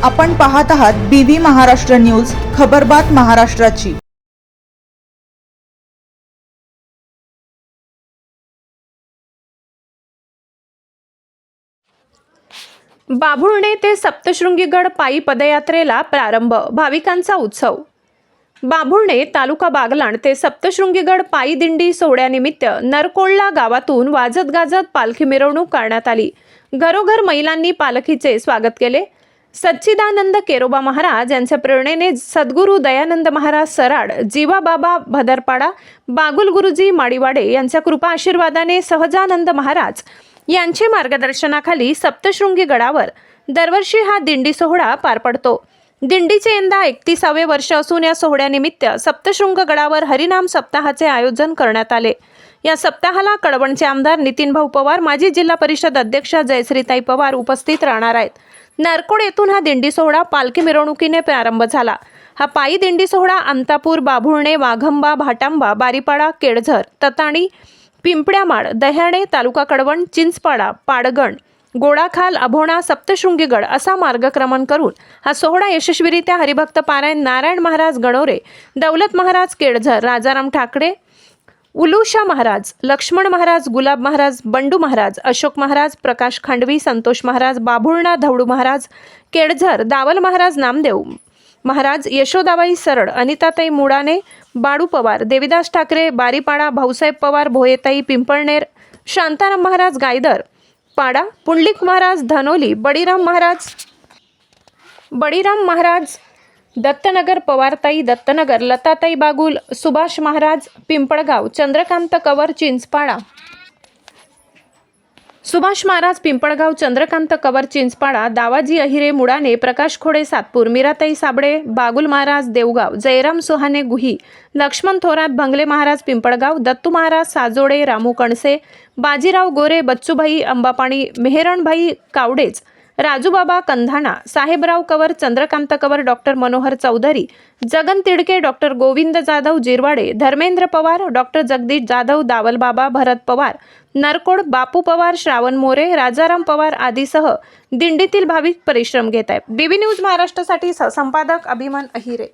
आपण पाहत आहात BV महाराष्ट्र न्यूज, खबरबात महाराष्ट्राची। बाभुळणे ते सप्तशृंगीगड पायी पदयात्रेला प्रारंभ, भाविकांचा उत्सव। बाभुळणे तालुका बागलाण ते सप्तशृंगीगड पायी दिंडी सोहळ्यानिमित्त नरकोळला गावातून वाजत गाजत पालखी मिरवणूक करण्यात आली। घरोघर महिलांनी पालखीचे स्वागत केले। सच्चिदानंद केरोबा महाराज यांच्या प्रेरणेने सद्गुरू दयानंद महाराज सराड, जीवा बाबा भदरपाडा, बागुल गुरुजी माडीवाडे यांच्या कृपा आशीर्वादाने सहजानंद महाराज यांचे मार्गदर्शनाखाली सप्तशृंगी गडावर दरवर्षी हा दिंडी सोहळा पार पडतो। दिंडीचे यंदा 31वे वर्ष असून या सोहळ्यानिमित्त सप्तशृंग गडावर हरिनाम सप्ताहाचे आयोजन करण्यात आले। या सप्ताहाला कळवणचे आमदार नितीन भाऊ पवार, माजी जिल्हा परिषद अध्यक्षा जयश्रीताई पवार उपस्थित राहणार आहेत। नरकोड येथून हा दिंडी सोहळा पालखी मिरवणुकीने प्रारंभ झाला। हा पायी दिंडी सोहळा अंतापूर, बाभुळणे, वाघंबा, भाटांबा, बारीपाडा, केळझर, तताणी, पिंपळ्यामाळ, दह्याणे, तालुका कळवण, चिंचपाडा, पाडगण, गोडाखाल, अभोणा, सप्तशृंगीगड असा मार्गक्रमण करून हा सोहळा यशस्वीरित्या हरिभक्त पारायण नारायण महाराज गणोरे, दौलत महाराज केळझर, राजाराम ठाकरे, उलुशा महाराज, लक्ष्मण महाराज, गुलाब महाराज, बंडू महाराज, अशोक महाराज, प्रकाश खांडवी, संतोष महाराज, बाभुळणा धवडू महाराज, केळझर, दावल महाराज, नामदेव महाराज, यशोदाबाई सरळ, अनिताताई मुडाने, बाडू Pawar, Devidas Thackeray, Baripada, Bhausaheb Pawar, भोयेताई Pimpalner, Shantaram Maharaj Gaydar Pada, Pundalik Maharaj Dhanoli, Baliram Maharaj Dattanagar, Pawartai Dattanagar, Latatai Bagul, Subhash Maharaj Pimpalgaon, Chandrakant Kawar Chinchpada, Subhash Maharaj Pimpalgaon, Chandrakant Kawar Chinchpada, Dawaji Ahire Mudane, Prakash Khode Satpur, Meeratai Sable, Bagul Maharaj Devgaon, Jayram Sohane Guhi, Laxman Thorat Bhangale Maharaj Pimpalgaon, Dattu Maharaj Sajode, Ramu Kanse, Bajirao Gore, Bachchubhai Ambapani, Mehranbhai Kawdej, Rajubaba Kandhana, Sahebrao Kawar, Chandrakant Kawar, doctor Manohar Chaudhari, Jagan Tidke, doctor Govind Jadhav जिरवाडे, Dharmendra Pawar, doctor Jagdish Jadhav, दावल बाबा, भरत पवार, नरकोड, बापू पवार, श्रावण मोरे, राजाराम पवार आदीसह दिंडीतील भाविक परिश्रम घेत आहेत। BV न्यूज महाराष्ट्रासाठी संपादक अभिमान अहिरे।